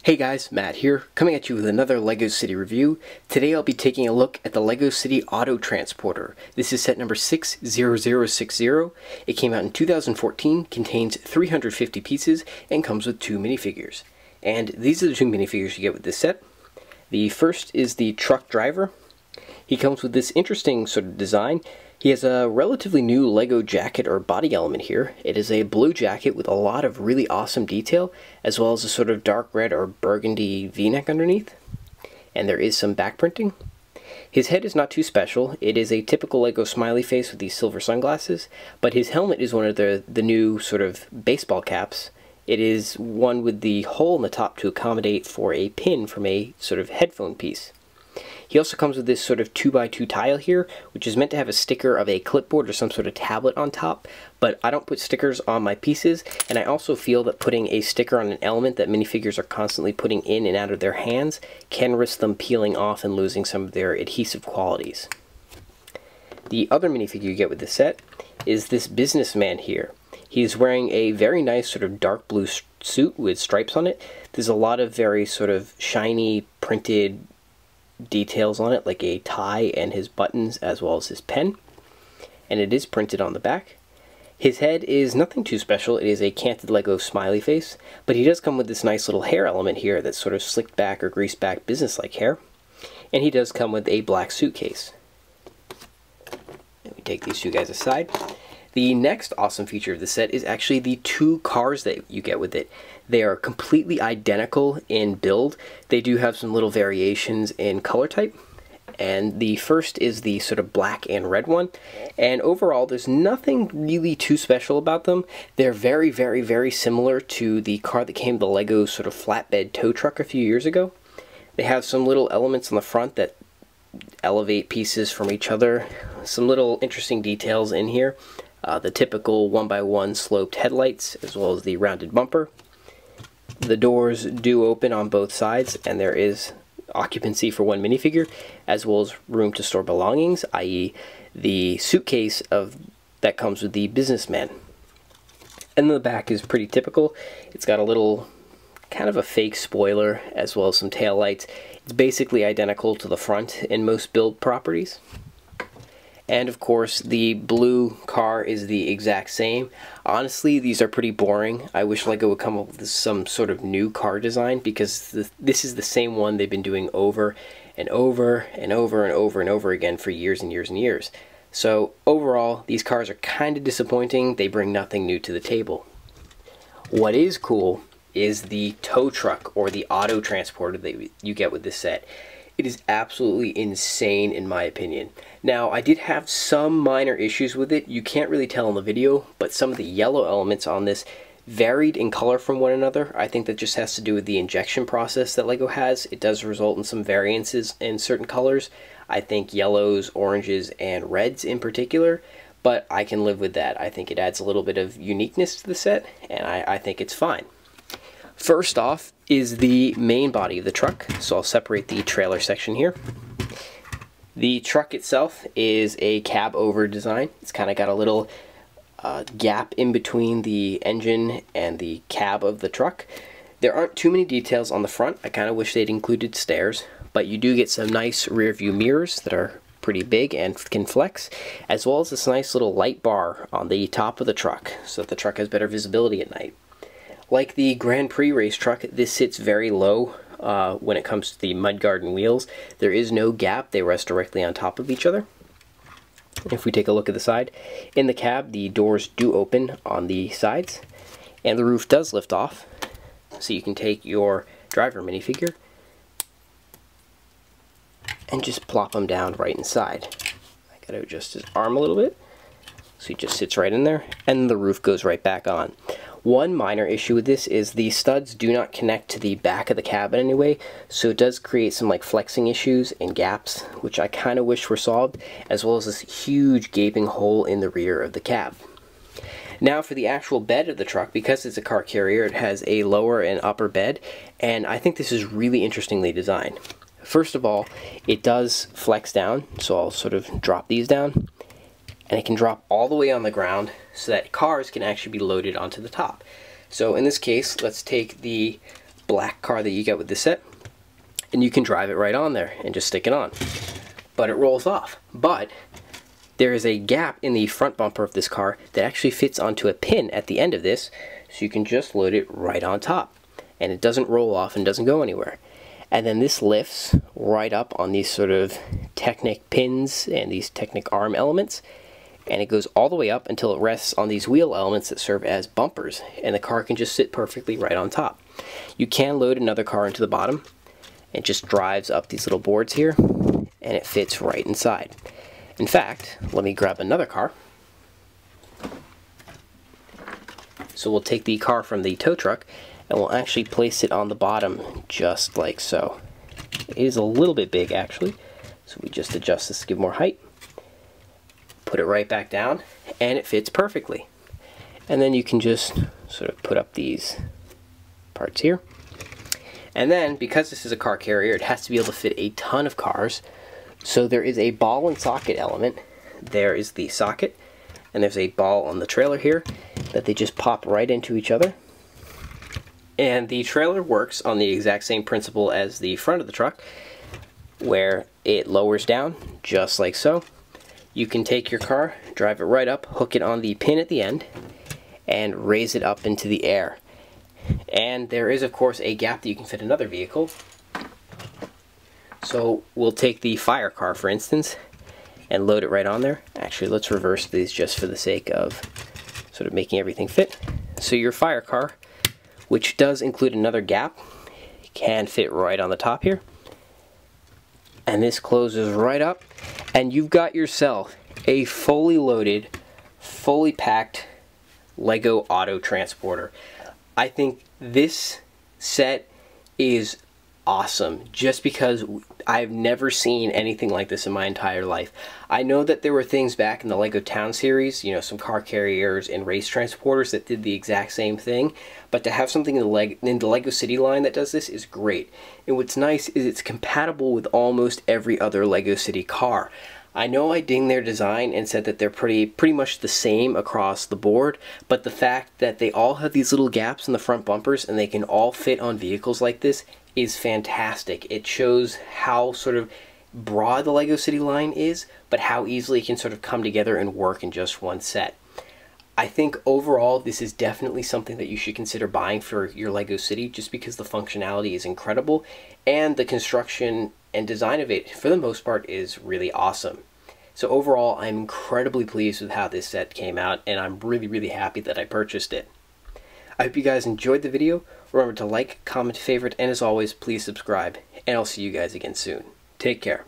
Hey guys, Matt here, coming at you with another LEGO City review. Today I'll be taking a look at the LEGO City Auto Transporter. This is set number 60060. It came out in 2014, contains 350 pieces, and comes with 2 minifigures. And these are the 2 minifigures you get with this set. The first is the truck driver. He comes with this interesting sort of design. He has a relatively new LEGO jacket or body element here. It is a blue jacket with a lot of really awesome detail, as well as a sort of dark red or burgundy v-neck underneath. And there is some back printing. His head is not too special. It is a typical LEGO smiley face with these silver sunglasses, but his helmet is one of the new sort of baseball caps. It is one with the hole in the top to accommodate for a pin from a sort of headphone piece. He also comes with this sort of 2x2 tile here, which is meant to have a sticker of a clipboard or some sort of tablet on top, but I don't put stickers on my pieces, and I also feel that putting a sticker on an element that minifigures are constantly putting in and out of their hands can risk them peeling off and losing some of their adhesive qualities. The other minifigure you get with this set is this businessman here. He is wearing a very nice sort of dark blue suit with stripes on it. There's a lot of very sort of shiny printed details on it, like a tie and his buttons as well as his pen, and it is printed on the back. His head is nothing too special. It is a canted LEGO smiley face, but he does come with this nice little hair element here that's sort of slicked back or greased back business-like hair, and he does come with a black suitcase. Let me take these two guys aside. The next awesome feature of the set is actually the 2 cars that you get with it. They are completely identical in build. They do have some little variations in color type. And the first is the sort of black and red one. And overall, there's nothing really too special about them. They're very, very, very similar to the car that came with the LEGO sort of flatbed tow truck a few years ago. They have some little elements on the front that elevate pieces from each other. Some little interesting details in here. The typical 1x1 sloped headlights, as well as the rounded bumper. The doors do open on both sides, and there is occupancy for 1 minifigure, as well as room to store belongings, i.e. the suitcase that comes with the businessman. And the back is pretty typical. It's got a little kind of a fake spoiler, as well as some tail lights. It's basically identical to the front in most build properties. And of course, the blue car is the exact same. Honestly, these are pretty boring. I wish LEGO would come up with some sort of new car design, because this is the same one they've been doing over and over and over and over and over again for years and years and years. So overall, these cars are kind of disappointing. They bring nothing new to the table. What is cool is the tow truck or the auto transporter that you get with this set. It is absolutely insane in my opinion. Now, I did have some minor issues with it. You can't really tell in the video, but some of the yellow elements on this varied in color from one another. I think that just has to do with the injection process that LEGO has. It does result in some variances in certain colors. I think yellows, oranges, and reds in particular, but I can live with that. I think it adds a little bit of uniqueness to the set, and I think it's fine. First off is the main body of the truck, so I'll separate the trailer section here. The truck itself is a cab over design. It's kind of got a little gap in between the engine and the cab of the truck. There aren't too many details on the front. I kind of wish they'd included stairs, but you do get some nice rear view mirrors that are pretty big and can flex, as well as this nice little light bar on the top of the truck so that the truck has better visibility at night. Like the Grand Prix race truck, this sits very low when it comes to the mudguard wheels. There is no gap. They rest directly on top of each other. If we take a look at the side, in the cab, the doors do open on the sides, and the roof does lift off, so you can take your driver minifigure and just plop him down right inside. I gotta adjust his arm a little bit, so he just sits right in there, and the roof goes right back on. One minor issue with this is the studs do not connect to the back of the cab in any way, so it does create some like flexing issues and gaps, which I kind of wish were solved, as well as this huge gaping hole in the rear of the cab. Now for the actual bed of the truck, because it's a car carrier, it has a lower and upper bed, and I think this is really interestingly designed. First of all, it does flex down, so I'll sort of drop these down, and it can drop all the way on the ground so that cars can actually be loaded onto the top. So in this case, let's take the black car that you get with this set, and you can drive it right on there and just stick it on. But it rolls off. But there is a gap in the front bumper of this car that actually fits onto a pin at the end of this, so you can just load it right on top. And it doesn't roll off and doesn't go anywhere. And then this lifts right up on these sort of Technic pins and these Technic arm elements, and it goes all the way up until it rests on these wheel elements that serve as bumpers, and the car can just sit perfectly right on top. You can load another car into the bottom. It just drives up these little boards here, and it fits right inside. In fact, let me grab another car. So we'll take the car from the tow truck, and we'll actually place it on the bottom just like so. It is a little bit big actually, so we just adjust this to give more height. Put it right back down, and it fits perfectly. And then you can just sort of put up these parts here. And then, because this is a car carrier, it has to be able to fit a ton of cars. So there is a ball and socket element. There is the socket, and there's a ball on the trailer here that they just pop right into each other. And the trailer works on the exact same principle as the front of the truck, where it lowers down just like so. You can take your car, drive it right up, hook it on the pin at the end, and raise it up into the air. And there is, of course, a gap that you can fit another vehicle. So we'll take the fire car, for instance, and load it right on there. Actually, let's reverse these just for the sake of sort of making everything fit. So your fire car, which does include another gap, can fit right on the top here. And this closes right up, and you've got yourself a fully loaded, fully packed Lego Auto Transporter. I think this set is awesome just because I've never seen anything like this in my entire life. I know that there were things back in the Lego Town series, you know, some car carriers and race transporters that did the exact same thing, but to have something in the Lego City line that does this is great. And what's nice is it's compatible with almost every other Lego City car. I know I dinged their design and said that they're pretty much the same across the board, but the fact that they all have these little gaps in the front bumpers and they can all fit on vehicles like this is fantastic. It shows how sort of broad the Lego City line is, but how easily it can sort of come together and work in just one set. I think overall this is definitely something that you should consider buying for your Lego City just because the functionality is incredible and the construction and design of it for the most part is really awesome. So overall, I'm incredibly pleased with how this set came out, and I'm really happy that I purchased it. I hope you guys enjoyed the video. Remember to like, comment, favorite, and as always, please subscribe, and I'll see you guys again soon. Take care.